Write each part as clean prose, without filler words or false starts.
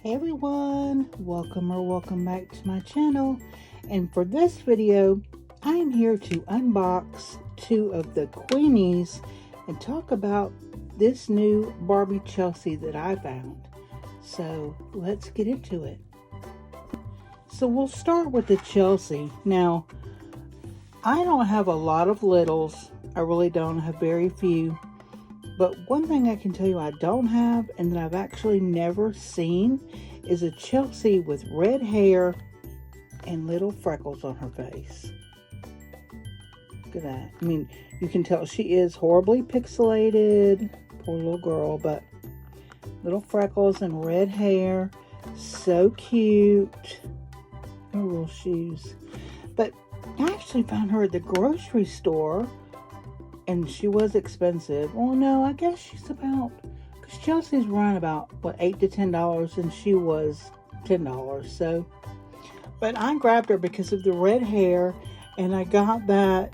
Hey everyone, welcome back to my channel. And for this video, I am here to unbox two of the Kweenies and talk about this new Barbie Chelsea that I found. So let's get into it. So we'll start with the Chelsea. Now, I don't have a lot of littles. I really don't. I have very few. But one thing I can tell you I don't have, and that I've actually never seen, is a Chelsea with red hair and little freckles on her face. Look at that. I mean, you can tell she is horribly pixelated. Poor little girl, but little freckles and red hair. So cute. Her little shoes. But I actually found her at the grocery store. And she was expensive. Well, no, I guess she's about, because Chelsea's run about, what, $8 to $10, and she was $10. So, but I grabbed her because of the red hair, and I got that,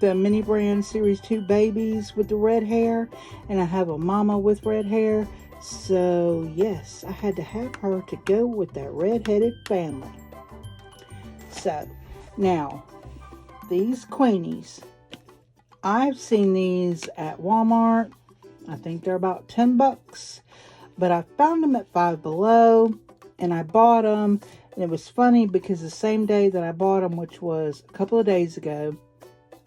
the mini brand series 2 babies with the red hair, and I have a mama with red hair. So, yes, I had to have her to go with that red-headed family. So, now, these Kweenies, I've seen these at Walmart. I think they're about 10 bucks, but I found them at Five Below, and I bought them. And it was funny because the same day that I bought them, which was a couple of days ago,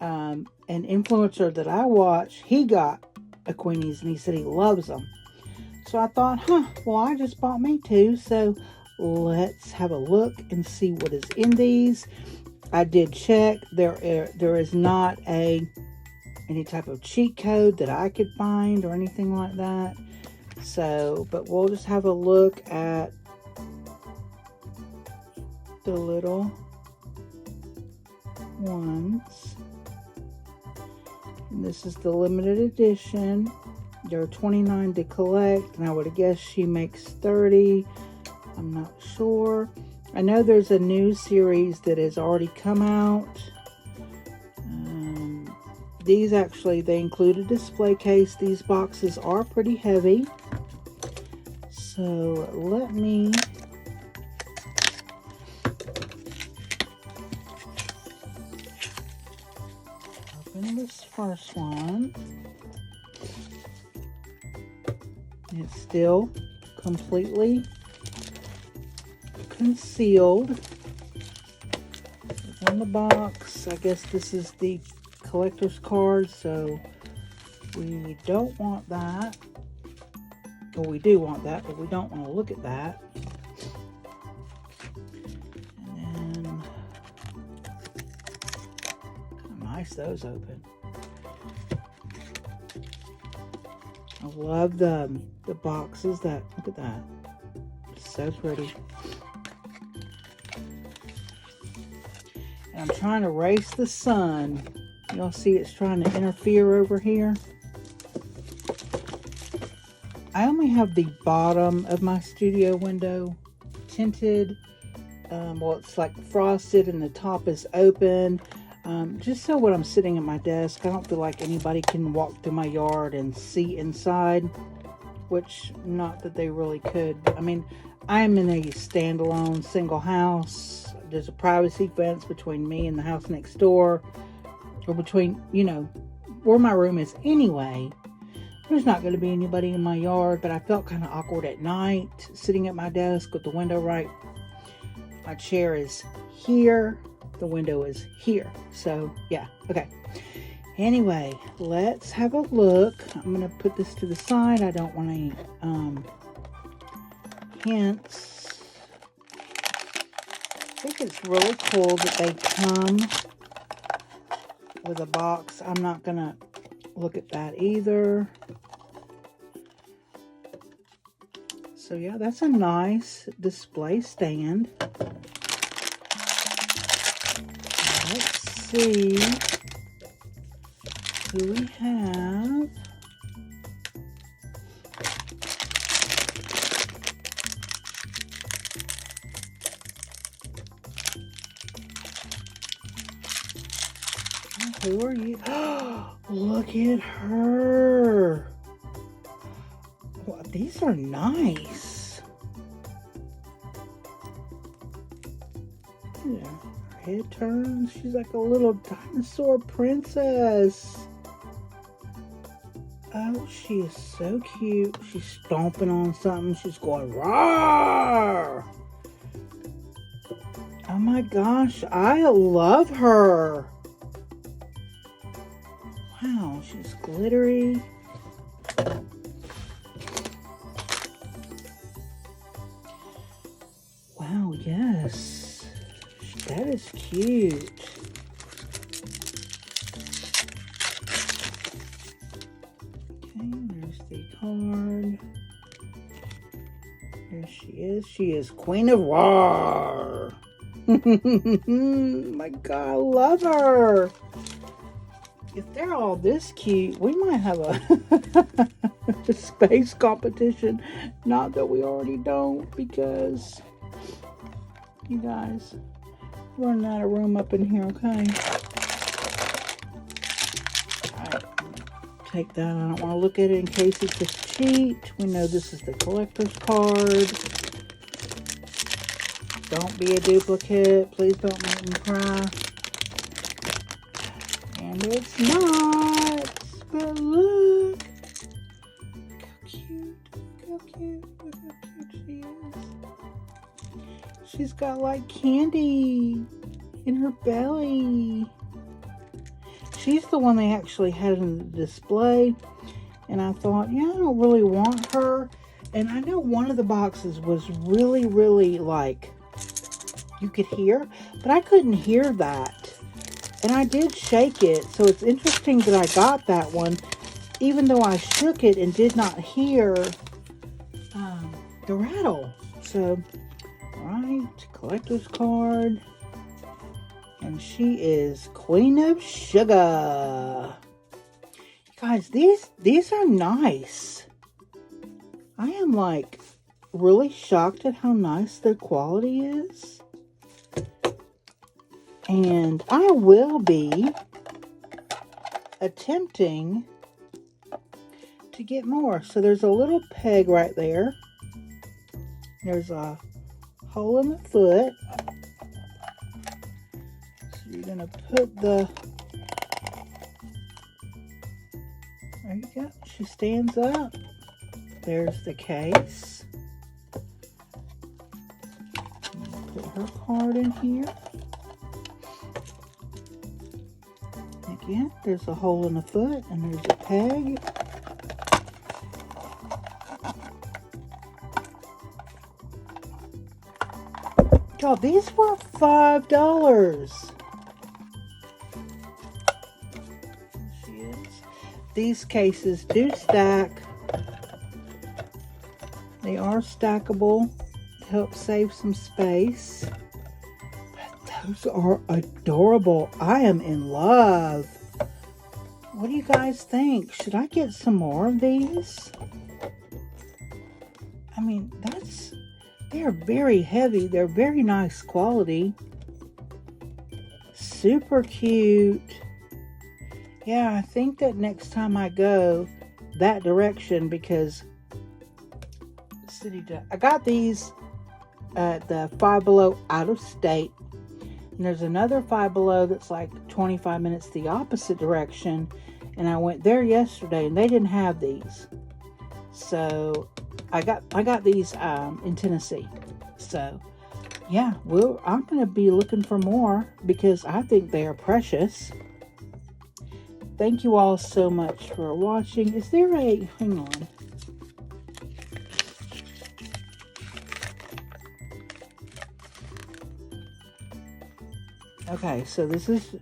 an influencer that I watch, he got a Kweenies and he said he loves them. So I thought, well, I just bought me two, so let's have a look and see what is in these. I did check. There is not any type of cheat code that I could find or anything like that. So, but we'll just have a look at the little ones. And this is the limited edition. There are 29 to collect, and I would guess she makes 30. I'm not sure. I know there's a new series that has already come out. These actually, they include a display case. These boxes are pretty heavy. So let me open this first one. It's still completely concealed on the box. I guess this is the collector's card, so we don't want that. Well, we do want that, but we don't want to look at that. And then how nice those open. I love the boxes that, look at that. It's so pretty. I'm trying to race the sun. Y'all see it's trying to interfere over here. I only have the bottom of my studio window tinted. Well, it's like frosted and the top is open. Just so when I'm sitting at my desk, I don't feel like anybody can walk through my yard and see inside. Which, not that they really could. I mean, I'm in a standalone single house. There's a privacy fence between me and the house next door, or between, you know, where my room is anyway. There's not going to be anybody in my yard, but I felt kind of awkward at night sitting at my desk with the window right. My chair is here, the window is here. So yeah, okay. Anyway, let's have a look. I'm going to put this to the side. I don't want any hints. I think it's really cool that they come with a box. I'm not going to look at that either. So yeah, that's a nice display stand. Let's see who we have. Who are you? Look at her. These are nice. Yeah, her head turns. She's like a little dinosaur princess. Oh, she is so cute. She's stomping on something. She's going, roar! Oh my gosh, I love her. Wow, she's glittery. Wow, yes. That is cute. Okay, there's the card. Here she is. She is Queen of War. My God, I love her. If they're all this cute, we might have a space competition. Not that we already don't, because you guys, running out of room up in here, okay? Alright, take that. I don't want to look at it in case it's a cheat. We know this is the collector's card. Don't be a duplicate. Please don't make me cry. And it's not. But look. Look how cute. Look how cute. Look how cute she is. She's got like candy in her belly. She's the one they actually had in the display. And I thought, yeah, I don't really want her. And I know one of the boxes was really, really like, you could hear, but I couldn't hear that. And I did shake it, so it's interesting that I got that one, even though I shook it and did not hear the rattle. So, alright, collector's card. And she is Queen of Sugar. Guys, these are nice. I am like really shocked at how nice their quality is. And I will be attempting to get more. So there's a little peg right there. There's a hole in the foot. So you're going to put the... There you go. She stands up. There's the case. Put her card in here. Again, there's a hole in the foot and there's a peg. Y'all, these were $5. There she is. These cases do stack. They are stackable to help save some space. Those are adorable. I am in love. What do you guys think? Should I get some more of these? I mean, they're very heavy. They're very nice quality. Super cute. Yeah, I think that next time I go that direction, because I got these at the Five Below out of state. And there's another Five Below that's like 25 minutes the opposite direction. And I went there yesterday and they didn't have these. So I got these in Tennessee. So yeah, I'm going to be looking for more because I think they are precious. Thank you all so much for watching. Is there a... Hang on. Okay, so this is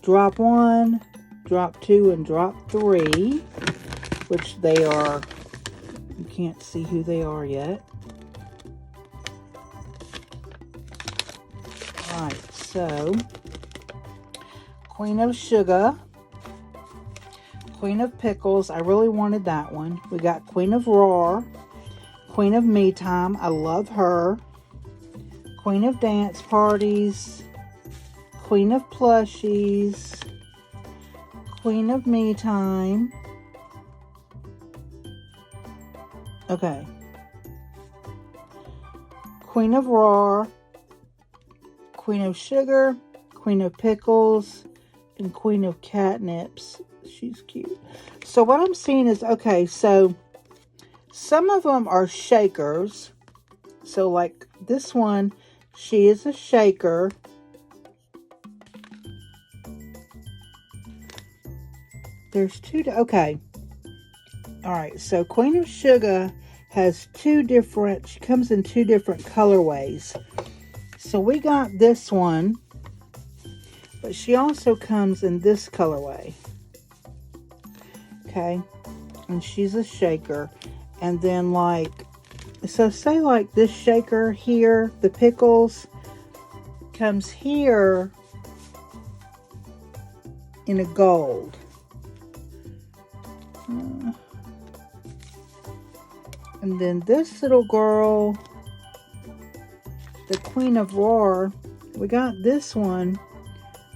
drop 1, drop 2, and drop 3, which they are, you can't see who they are yet. Alright, so, Queen of Sugar, Queen of Pickles, I really wanted that one. We got Queen of Roar, Queen of Me Time, I love her, Queen of Dance Parties, Queen of Plushies, Queen of Me Time, Okay. Queen of Raw, Queen of Sugar, Queen of Pickles, and Queen of Catnips. She's cute. So what I'm seeing is, okay, so some of them are shakers. So like this one, she is a shaker. There's two, okay. All right, so Queen of Sugar has two different, she comes in two different colorways. So we got this one, but she also comes in this colorway. Okay, and she's a shaker. And then like, so say like this shaker here, the Pickles, comes here in a gold. And then this little girl, the Queen of Roar, we got this one,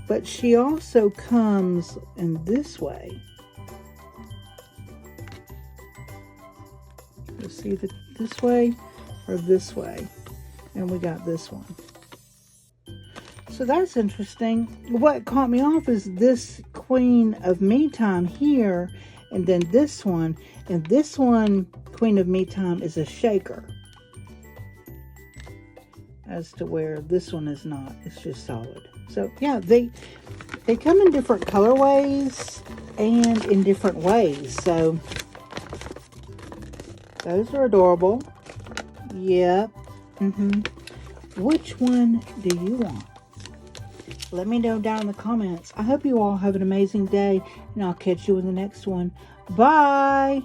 but she also comes in this way. You see this way or this way? And we got this one. So that's interesting. What caught me off is this Queen of Me Time here, and then this one. And this one, Queen of Me Time, is a shaker. As to where this one is not. It's just solid. So yeah, they come in different colorways and in different ways. So those are adorable. Yep. Which one do you want? Let me know down in the comments. I hope you all have an amazing day, and I'll catch you in the next one. Bye!